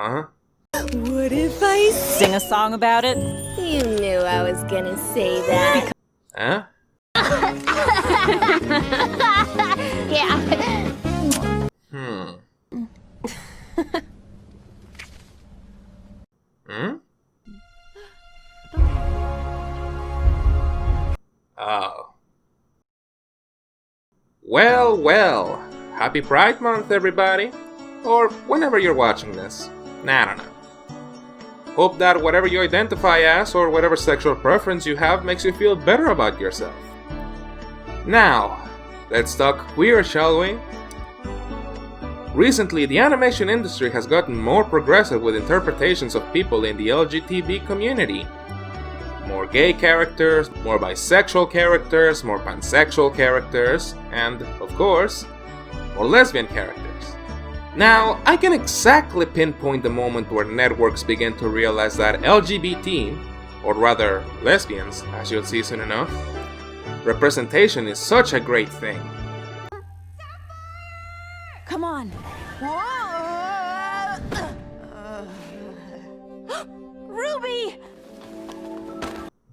Huh? What if I sing a song about it? You knew I was gonna say that. Huh? Yeah. Hmm. Oh. Well, well. Happy Pride Month, everybody. Or whenever you're watching this. I don't know. Hope that whatever you identify as or whatever sexual preference you have makes you feel better about yourself. Now, let's talk queer, shall we? Recently, the animation industry has gotten more progressive with interpretations of people in the LGBT community. More gay characters, more bisexual characters, more pansexual characters, and, of course, more lesbian characters. Now, I can exactly pinpoint the moment where networks began to realize that LGBT, or rather lesbians, as you'll see soon enough, representation is such a great thing. Come on. Ruby!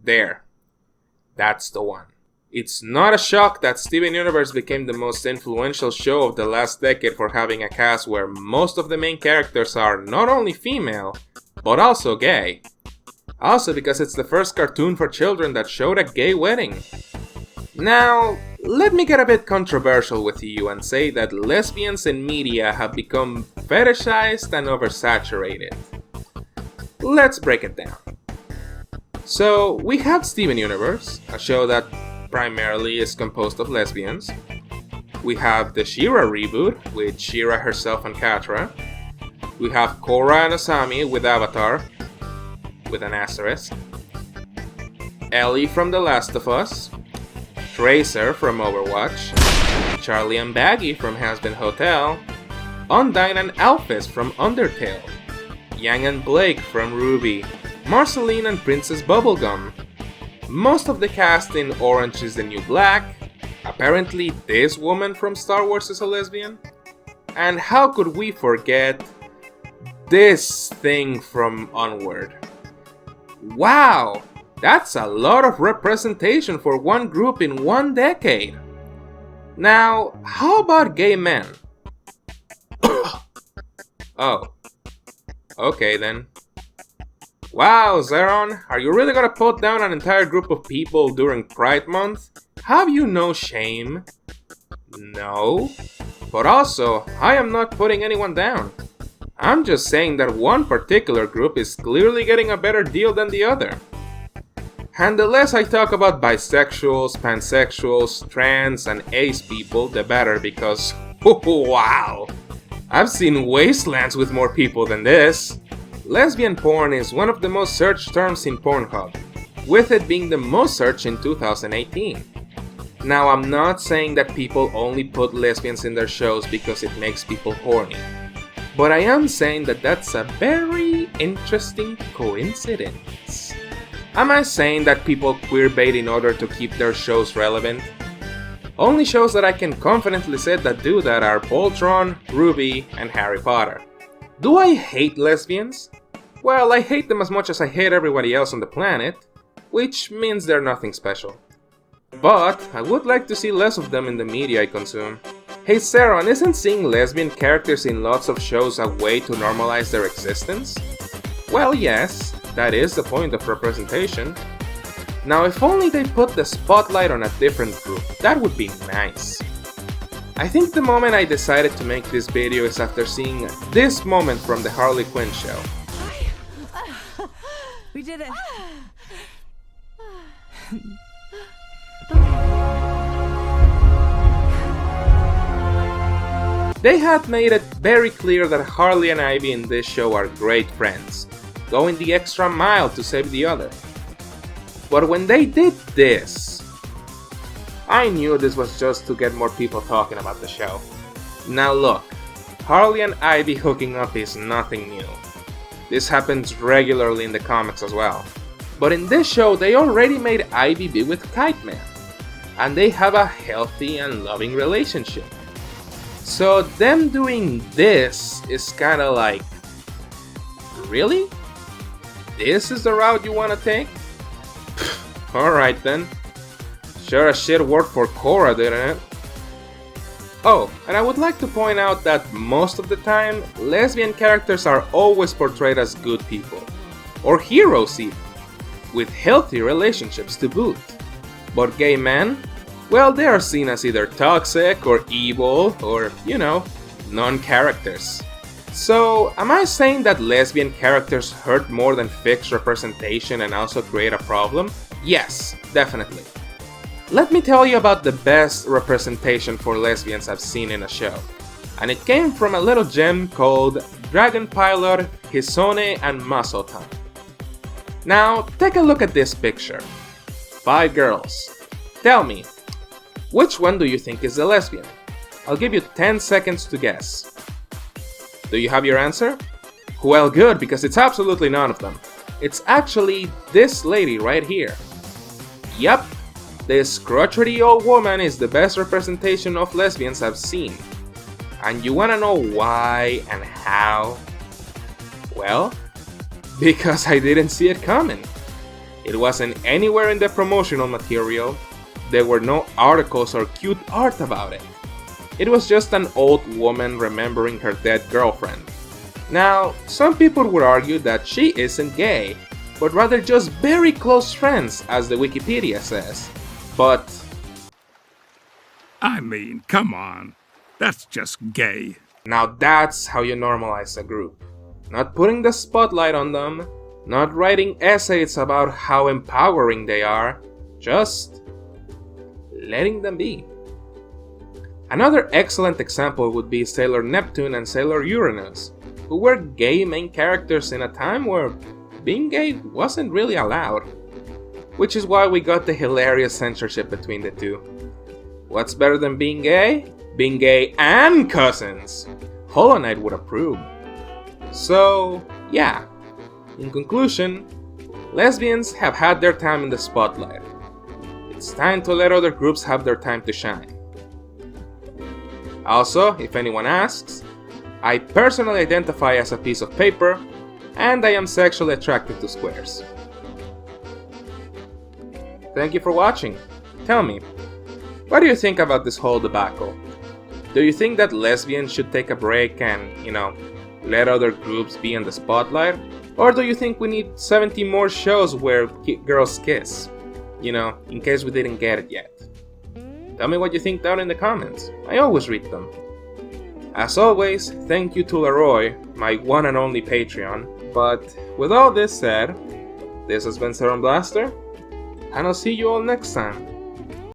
There. That's the one. It's not a shock that Steven Universe became the most influential show of the last decade for having a cast where most of the main characters are not only female, but also gay. Also because it's the first cartoon for children that showed a gay wedding. Now, let me get a bit controversial with you and say that lesbians in media have become fetishized and oversaturated. Let's break it down. So, we have Steven Universe, a show that primarily is composed of lesbians. We have the She-Ra reboot, with She-Ra herself and Catra. We have Korra and Asami with Avatar, with an asterisk. Ellie from The Last of Us. Tracer from Overwatch. Charlie and Baggy from Hazbin Hotel. Undyne and Alphys from Undertale. Yang and Blake from Ruby. Marceline and Princess Bubblegum. Most of the cast in Orange is the New Black. Apparently this woman from Star Wars is a lesbian. And how could we forget this thing from Onward? Wow! That's a lot of representation for one group in one decade. Now, how about gay men? Oh. Okay then. Wow, Zeron, are you really gonna put down an entire group of people during Pride Month? Have you no shame? No. But also, I am not putting anyone down. I'm just saying that one particular group is clearly getting a better deal than the other. And the less I talk about bisexuals, pansexuals, trans, and ace people, the better because, wow, I've seen wastelands with more people than this. Lesbian porn is one of the most searched terms in Pornhub, with it being the most searched in 2018. Now, I'm not saying that people only put lesbians in their shows because it makes people horny, but I am saying that that's a very interesting coincidence. Am I saying that people queerbait in order to keep their shows relevant? Only shows that I can confidently say that do that are Voltron, Ruby, and Harry Potter. Do I hate lesbians? Well, I hate them as much as I hate everybody else on the planet, which means they're nothing special. But I would like to see less of them in the media I consume. Hey Saron, isn't seeing lesbian characters in lots of shows a way to normalize their existence? Well, yes, that is the point of representation. Now, if only they put the spotlight on a different group, that would be nice. I think the moment I decided to make this video is after seeing this moment from the Harley Quinn show. We did it. They had made it very clear that Harley and Ivy in this show are great friends, going the extra mile to save the other. But when they did this, I knew this was just to get more people talking about the show. Now look, Harley and Ivy hooking up is nothing new. This happens regularly in the comics as well. But in this show, they already made Ivy be with Kite Man, and they have a healthy and loving relationship. So them doing this is kinda like, Really? This is the route you want to take? Alright then. Sure as shit worked for Korra, didn't it? Oh, and I would like to point out that most of the time, lesbian characters are always portrayed as good people. Or heroes even, with healthy relationships to boot. But gay men? Well, they are seen as either toxic or evil or, non-characters. So, am I saying that lesbian characters hurt more than fixed representation and also create a problem? Yes, definitely. Let me tell you about the best representation for lesbians I've seen in a show. And it came from a little gem called Dragon Pilot Hisone and Masotan. Now, take a look at this picture. 5 girls. Tell me, which one do you think is the lesbian? I'll give you 10 seconds to guess. Do you have your answer? Well, good, because it's absolutely none of them. It's actually this lady right here. Yep, this crotchety old woman is the best representation of lesbians I've seen. And you wanna know why and how? Well, because I didn't see it coming. It wasn't anywhere in the promotional material. There were no articles or cute art about it. It was just an old woman remembering her dead girlfriend. Now, some people would argue that she isn't gay, but rather just very close friends, as the Wikipedia says. But... I mean, come on. That's just gay. Now that's how you normalize a group. Not putting the spotlight on them, not writing essays about how empowering they are, just letting them be. Another excellent example would be Sailor Neptune and Sailor Uranus, who were gay main characters in a time where being gay wasn't really allowed. Which is why we got the hilarious censorship between the two. What's better than being gay? Being gay and cousins! Hollow Knight would approve. So, yeah. In conclusion, lesbians have had their time in the spotlight. It's time to let other groups have their time to shine. Also, if anyone asks, I personally identify as a piece of paper, and I am sexually attracted to squares. Thank you for watching. Tell me, what do you think about this whole debacle? Do you think that lesbians should take a break and, let other groups be in the spotlight? Or do you think we need 70 more shows where girls kiss? In case we didn't get it yet. Tell me what you think down in the comments. I always read them. As always, thank you to Leroy, my one and only Patreon. But with all this said, this has been Serum Blaster, and I'll see you all next time.